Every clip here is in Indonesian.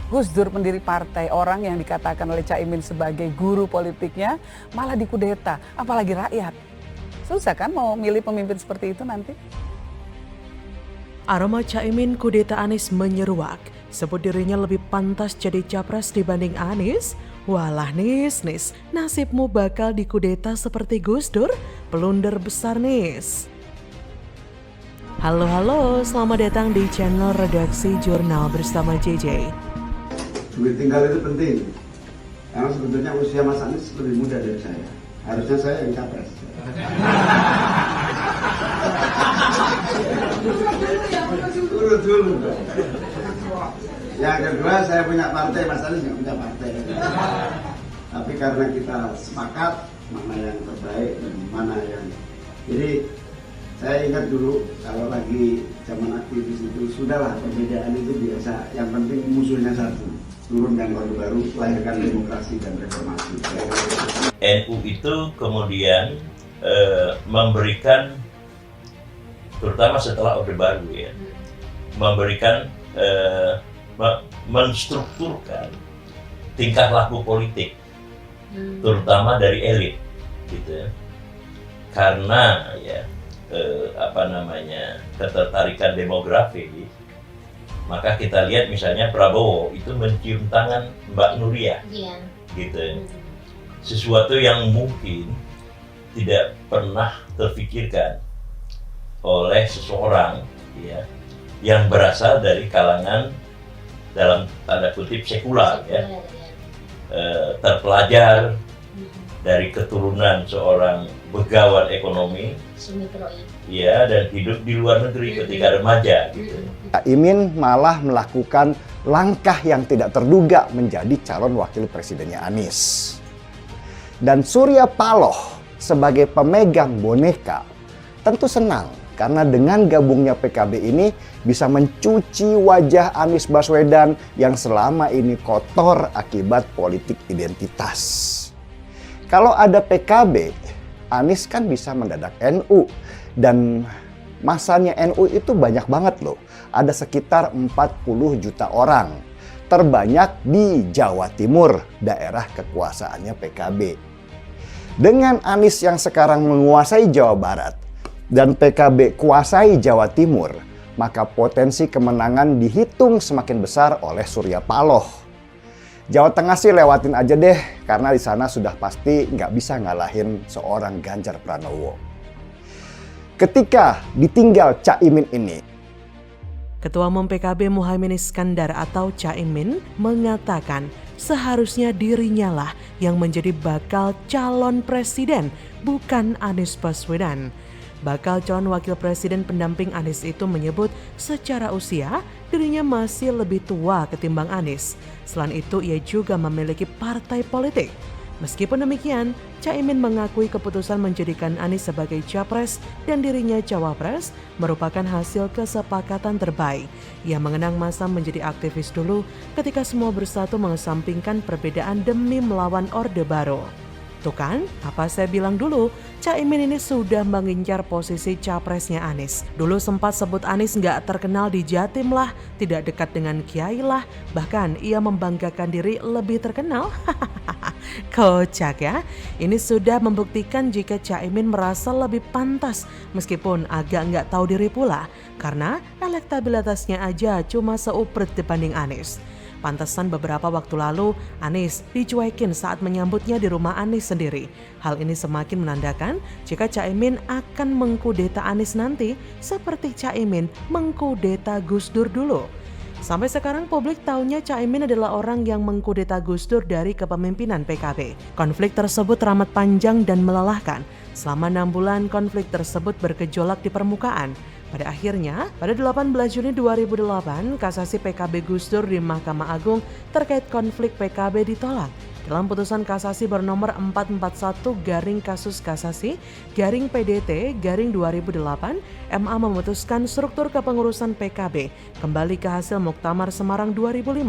Gus Dur pendiri partai, orang yang dikatakan oleh Caimin sebagai guru politiknya, malah dikudeta, apalagi rakyat. Susah kan mau milih pemimpin seperti itu nanti? Aroma Caimin kudeta Anies menyeruak, sebut dirinya lebih pantas jadi capres dibanding Anies. Walah Nis, nasibmu bakal dikudeta seperti Gus Dur, blunder besar Nis. Halo, selamat datang di channel Redaksi Jurnal bersama JJ. Duit tinggal itu penting, karena sebetulnya usia Mas Anies lebih muda dari saya. Harusnya saya yang capres. Urut dulu. Yang kedua, saya punya partai, Mas Anies nggak punya partai. Tapi karena kita sepakat mana yang terbaik dan mana yang... Jadi saya ingat dulu kalau lagi zaman aktivis itu, sudahlah perbedaan itu biasa. Yang penting musuhnya satu, turunkan Orde Baru, lahirkan demokrasi dan reformasi. NU itu kemudian memberikan, terutama setelah Orde Baru ya, memberikan menstrukturkan tingkah laku politik, terutama dari elit, gitu ya. Karena ya ketertarikan demografi, maka kita lihat misalnya Prabowo itu mencium tangan Mbak Nuria, gitu ya. Sesuatu yang mungkin tidak pernah terfikirkan oleh seseorang ya yang berasal dari kalangan dalam tanda kutip sekular ya, terpelajar dari keturunan seorang begawan ekonomi ya, dan hidup di luar negeri ketika remaja gitu. Caimin malah melakukan langkah yang tidak terduga menjadi calon wakil presidennya Anies. Dan Surya Paloh sebagai pemegang boneka tentu senang karena dengan gabungnya PKB ini bisa mencuci wajah Anies Baswedan yang selama ini kotor akibat politik identitas. Kalau ada PKB, Anies kan bisa mendadak NU, dan masanya NU itu banyak banget loh. Ada sekitar 40 juta orang, terbanyak di Jawa Timur, daerah kekuasaannya PKB. Dengan Anies yang sekarang menguasai Jawa Barat dan PKB kuasai Jawa Timur, maka potensi kemenangan dihitung semakin besar oleh Surya Paloh. Jawa Tengah sih lewatin aja deh, karena di sana sudah pasti nggak bisa ngalahin seorang Ganjar Pranowo. Ketika ditinggal Caimin ini, Ketua Umum PKB Muhaimin Iskandar atau Caimin mengatakan seharusnya dirinya lah yang menjadi bakal calon presiden, bukan Anies Baswedan. Bakal calon wakil presiden pendamping Anies itu menyebut secara usia dirinya masih lebih tua ketimbang Anies. Selain itu ia juga memiliki partai politik. Meskipun demikian, Caimin mengakui keputusan menjadikan Anies sebagai capres dan dirinya cawapres merupakan hasil kesepakatan terbaik. Ia mengenang masa menjadi aktivis dulu ketika semua bersatu mengesampingkan perbedaan demi melawan Orde Baru. Tuh kan, apa saya bilang dulu, Caimin ini sudah mengincar posisi capresnya Anies. Dulu sempat sebut Anies nggak terkenal di Jatim lah, tidak dekat dengan Kiai lah, bahkan ia membanggakan diri lebih terkenal. Kocak ya, ini sudah membuktikan jika Caimin merasa lebih pantas meskipun agak nggak tahu diri pula, karena elektabilitasnya aja cuma seuprit dibanding Anies. Pantesan beberapa waktu lalu Anies dicuekin saat menyambutnya di rumah Anies sendiri. Hal ini semakin menandakan jika Caimin akan mengkudeta Anies nanti seperti Caimin mengkudeta Gus Dur dulu. Sampai sekarang publik taunya Caimin adalah orang yang mengkudeta Gus Dur dari kepemimpinan PKB. Konflik tersebut teramat panjang dan melelahkan. Selama 6 bulan konflik tersebut bergejolak di permukaan. Pada akhirnya, pada 18 Juni 2008, kasasi PKB Gus Dur di Mahkamah Agung terkait konflik PKB ditolak. Dalam putusan kasasi bernomor 441-Kasasi-PDT-2008, MA memutuskan struktur kepengurusan PKB kembali ke hasil Muktamar Semarang 2005.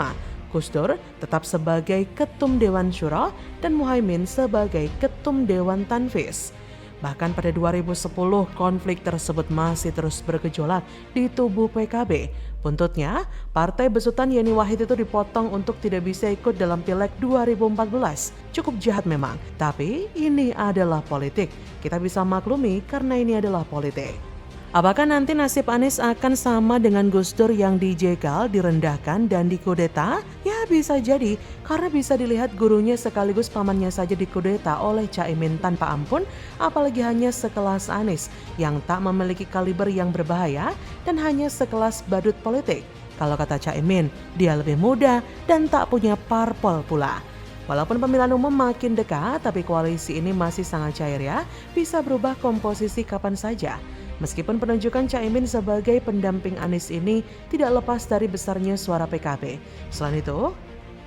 Gus Dur tetap sebagai Ketum Dewan Syuro dan Muhaimin sebagai Ketum Dewan Tanfis. Bahkan pada 2010 konflik tersebut masih terus bergejolak di tubuh PKB. Buntutnya, partai besutan Yeni Wahid itu dipotong untuk tidak bisa ikut dalam Pileg 2014. Cukup jahat memang, tapi ini adalah politik. Kita bisa maklumi karena ini adalah politik. Apakah nanti nasib Anies akan sama dengan Gus Dur yang dijegal, direndahkan, dan dikudeta? Ya bisa jadi, karena bisa dilihat gurunya sekaligus pamannya saja dikudeta oleh Caimin tanpa ampun, apalagi hanya sekelas Anies yang tak memiliki kaliber yang berbahaya dan hanya sekelas badut politik. Kalau kata Caimin, dia lebih muda dan tak punya parpol pula. Walaupun pemilihan umum makin dekat, tapi koalisi ini masih sangat cair ya, bisa berubah komposisi kapan saja. Meskipun penunjukan Caimin sebagai pendamping Anies ini tidak lepas dari besarnya suara PKB. Selain itu,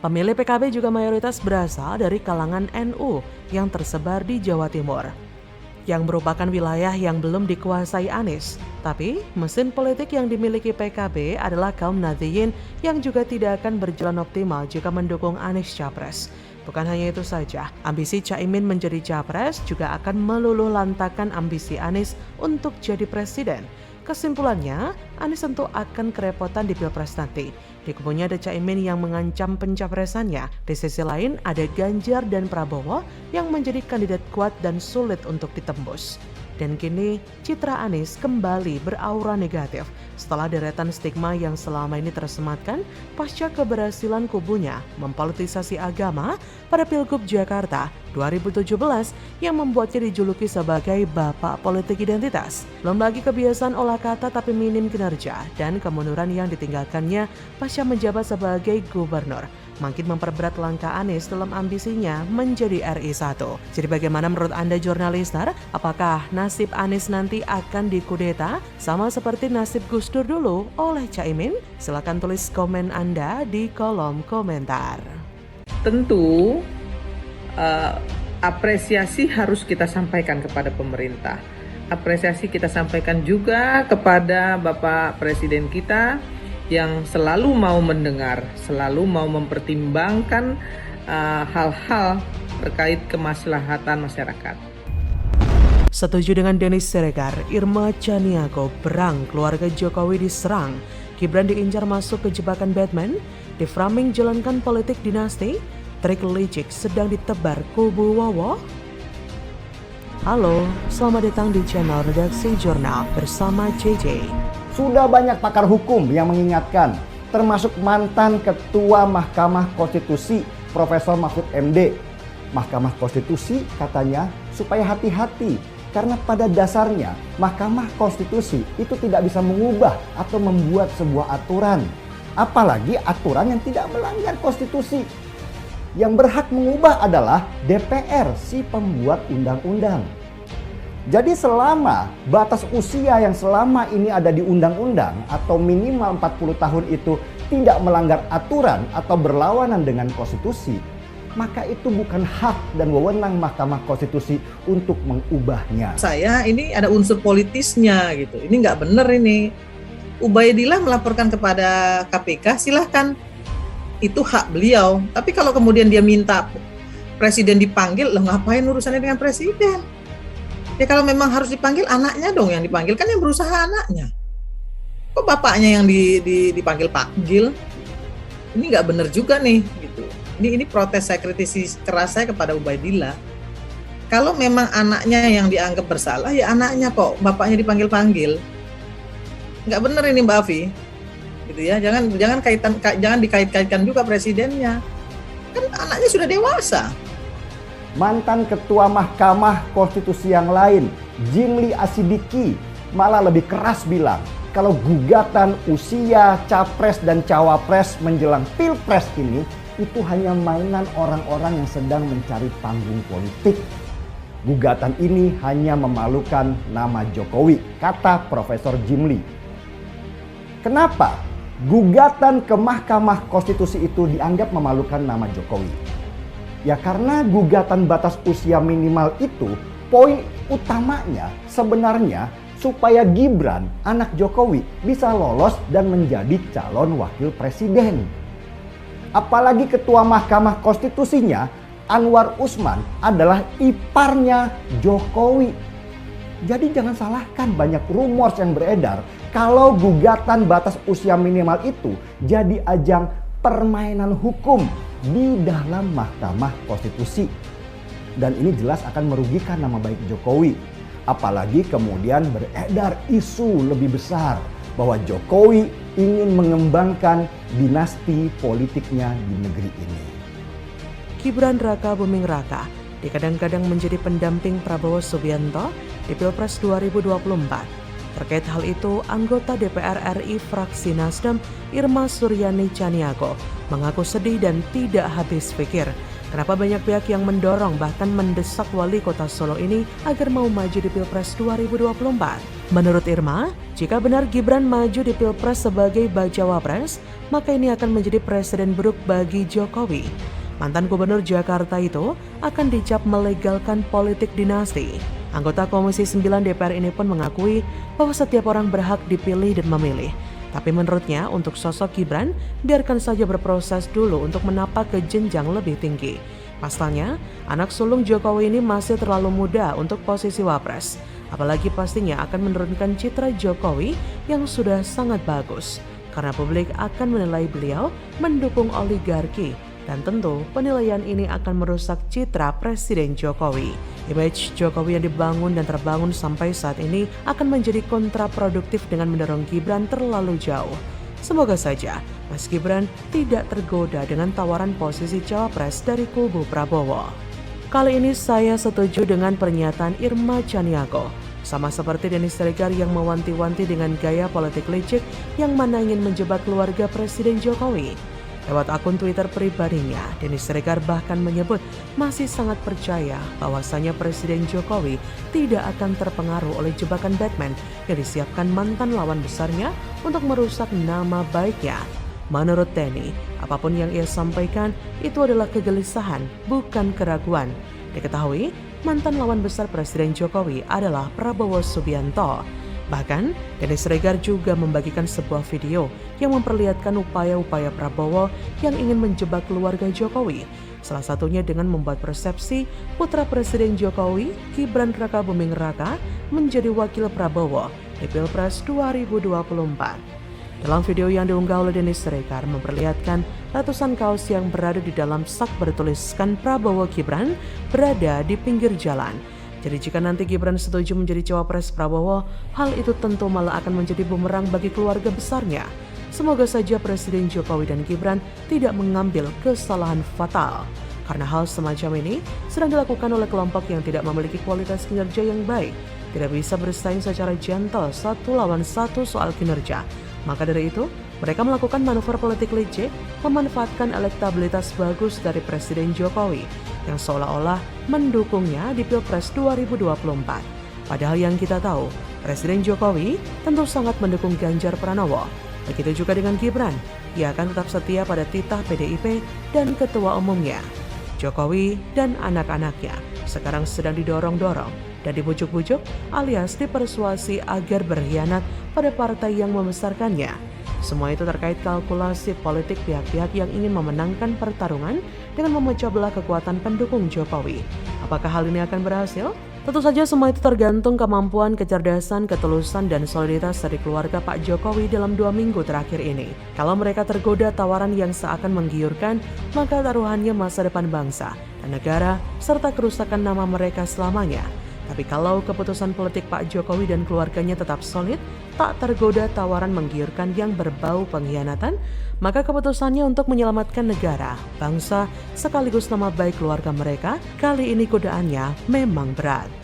pemilih PKB juga mayoritas berasal dari kalangan NU yang tersebar di Jawa Timur, yang merupakan wilayah yang belum dikuasai Anies. Tapi mesin politik yang dimiliki PKB adalah kaum Nahdliyin yang juga tidak akan berjalan optimal jika mendukung Anies Capres. Bukan hanya itu saja, ambisi Caimin menjadi Capres juga akan meluluhlantakan ambisi Anies untuk jadi presiden. Kesimpulannya, Anies tentu akan kerepotan di Pilpres nanti. Di kubunya ada Caimin yang mengancam pencapresannya. Di sisi lain ada Ganjar dan Prabowo yang menjadi kandidat kuat dan sulit untuk ditembus. Dan kini citra Anies kembali beraura negatif setelah deretan stigma yang selama ini tersematkan pasca keberhasilan kubunya mempolitisasi agama pada Pilgub Jakarta 2017 yang membuatnya dijuluki sebagai bapak politik identitas. Belum lagi kebiasaan olah kata tapi minim kinerja dan kemunduran yang ditinggalkannya pasca menjabat sebagai gubernur makin memperberat langkah Anies dalam ambisinya menjadi RI1. Jadi bagaimana menurut Anda jurnalister? Apakah nasib Anies nanti akan dikudeta sama seperti nasib Gus Dur dulu oleh Caimin? Silakan tulis komen Anda di kolom komentar. Tentu apresiasi harus kita sampaikan kepada pemerintah. Apresiasi kita sampaikan juga kepada Bapak Presiden kita yang selalu mau mendengar, selalu mau mempertimbangkan hal-hal terkait kemaslahatan masyarakat. Setuju dengan Denis Siregar, Irma Chaniago berang, keluarga Jokowi diserang, Gibran diincar masuk ke jebakan Batman, di framing jalankan politik dinasti, trik licik sedang ditebar kubu Wowo. Halo, selamat datang di channel Redaksi Jurnal bersama JJ. Sudah banyak pakar hukum yang mengingatkan, termasuk mantan Ketua Mahkamah Konstitusi Profesor Mahfud MD. Mahkamah Konstitusi katanya supaya hati-hati karena pada dasarnya Mahkamah Konstitusi itu tidak bisa mengubah atau membuat sebuah aturan. Apalagi aturan yang tidak melanggar konstitusi. Yang berhak mengubah adalah DPR, si pembuat undang-undang. Jadi selama batas usia yang selama ini ada di undang-undang atau minimal 40 tahun itu tidak melanggar aturan atau berlawanan dengan konstitusi, maka itu bukan hak dan wewenang Mahkamah Konstitusi untuk mengubahnya. Saya ini ada unsur politisnya gitu. Ini nggak benar ini. Ubaidillah melaporkan kepada KPK, silahkan. Itu hak beliau. Tapi kalau kemudian dia minta presiden dipanggil, lah ngapain urusannya dengan presiden? Ya kalau memang harus dipanggil, anaknya dong yang dipanggil, kan yang berusaha anaknya. Kok bapaknya yang dipanggil-panggil? Ini nggak benar juga nih, gitu. Ini protes saya, kritisi keras saya kepada Ubaidillah. Kalau memang anaknya yang dianggap bersalah, ya anaknya kok, bapaknya dipanggil-panggil. Nggak benar ini Mbak Afi, gitu ya. Jangan dikait-kaitkan juga presidennya. Kan anaknya sudah dewasa. Mantan Ketua Mahkamah Konstitusi yang lain, Jimli Asidiki, malah lebih keras bilang kalau gugatan usia capres dan cawapres menjelang pilpres ini itu hanya mainan orang-orang yang sedang mencari panggung politik. Gugatan ini hanya memalukan nama Jokowi, kata Profesor Jimli. Kenapa gugatan ke Mahkamah Konstitusi itu dianggap memalukan nama Jokowi? Ya karena gugatan batas usia minimal itu poin utamanya sebenarnya supaya Gibran, anak Jokowi, bisa lolos dan menjadi calon wakil presiden. Apalagi Ketua Mahkamah Konstitusinya, Anwar Usman, adalah iparnya Jokowi. Jadi jangan salahkan banyak rumors yang beredar kalau gugatan batas usia minimal itu jadi ajang permainan hukum di dalam Mahkamah Konstitusi. Dan ini jelas akan merugikan nama baik Jokowi. Apalagi kemudian beredar isu lebih besar bahwa Jokowi ingin mengembangkan dinasti politiknya di negeri ini. Gibran Raka Buming Raka dikadang-kadang menjadi pendamping Prabowo Subianto di Pilpres 2024. Terkait hal itu, anggota DPR RI fraksi Nasdem Irma Suryani Chaniago mengaku sedih dan tidak habis pikir kenapa banyak pihak yang mendorong bahkan mendesak wali kota Solo ini agar mau maju di Pilpres 2024. Menurut Irma, jika benar Gibran maju di Pilpres sebagai bacawa pres, maka ini akan menjadi presiden buruk bagi Jokowi. Mantan Gubernur Jakarta itu akan dicap melegalkan politik dinasti. Anggota Komisi 9 DPR ini pun mengakui bahwa setiap orang berhak dipilih dan memilih. Tapi menurutnya untuk sosok Gibran, biarkan saja berproses dulu untuk menapak ke jenjang lebih tinggi. Pasalnya, anak sulung Jokowi ini masih terlalu muda untuk posisi wapres. Apalagi pastinya akan menurunkan citra Jokowi yang sudah sangat bagus. Karena publik akan menilai beliau mendukung oligarki. Dan tentu penilaian ini akan merusak citra Presiden Jokowi. Image Jokowi yang dibangun dan terbangun sampai saat ini akan menjadi kontraproduktif dengan mendorong Gibran terlalu jauh. Semoga saja Mas Gibran tidak tergoda dengan tawaran posisi cawapres dari kubu Prabowo. Kali ini saya setuju dengan pernyataan Irma Chaniago. Sama seperti Denny Siregar yang mewanti-wanti dengan gaya politik licik yang mana ingin menjebak keluarga Presiden Jokowi. Lewat akun Twitter pribadinya, Denny Siregar bahkan menyebut masih sangat percaya bahwasanya Presiden Jokowi tidak akan terpengaruh oleh jebakan Batman yang disiapkan mantan lawan besarnya untuk merusak nama baiknya. Menurut Denny, apapun yang ia sampaikan itu adalah kegelisahan, bukan keraguan. Diketahui, mantan lawan besar Presiden Jokowi adalah Prabowo Subianto. Bahkan, Denny Siregar juga membagikan sebuah video yang memperlihatkan upaya-upaya Prabowo yang ingin menjebak keluarga Jokowi. Salah satunya dengan membuat persepsi putra Presiden Jokowi, Gibran Raka Buming Raka, menjadi wakil Prabowo di Pilpres 2024. Dalam video yang diunggah oleh Denny Siregar memperlihatkan ratusan kaos yang berada di dalam sak bertuliskan Prabowo Gibran berada di pinggir jalan. Jadi jika nanti Gibran setuju menjadi cawapres Prabowo, hal itu tentu malah akan menjadi bumerang bagi keluarga besarnya. Semoga saja Presiden Jokowi dan Gibran tidak mengambil kesalahan fatal. Karena hal semacam ini sedang dilakukan oleh kelompok yang tidak memiliki kualitas kinerja yang baik, tidak bisa bersaing secara gentle satu lawan satu soal kinerja. Maka dari itu, mereka melakukan manuver politik licik, memanfaatkan elektabilitas bagus dari Presiden Jokowi yang seolah-olah mendukungnya di Pilpres 2024. Padahal yang kita tahu, Presiden Jokowi tentu sangat mendukung Ganjar Pranowo. Begitu juga dengan Gibran, ia akan tetap setia pada titah PDIP dan ketua umumnya. Jokowi dan anak-anaknya sekarang sedang didorong-dorong dan dibujuk-bujuk alias dipersuasi agar berkhianat pada partai yang membesarkannya. Semua itu terkait kalkulasi politik pihak-pihak yang ingin memenangkan pertarungan dengan memecah belah kekuatan pendukung Jokowi. Apakah hal ini akan berhasil? Tentu saja semua itu tergantung kemampuan, kecerdasan, ketulusan, dan soliditas dari keluarga Pak Jokowi dalam 2 minggu terakhir ini. Kalau mereka tergoda tawaran yang seakan menggiurkan, maka taruhannya masa depan bangsa dan negara, serta kerusakan nama mereka selamanya. Tapi kalau keputusan politik Pak Jokowi dan keluarganya tetap solid, tak tergoda tawaran menggiurkan yang berbau pengkhianatan, maka keputusannya untuk menyelamatkan negara, bangsa, sekaligus nama baik keluarga mereka, kali ini godaannya memang berat.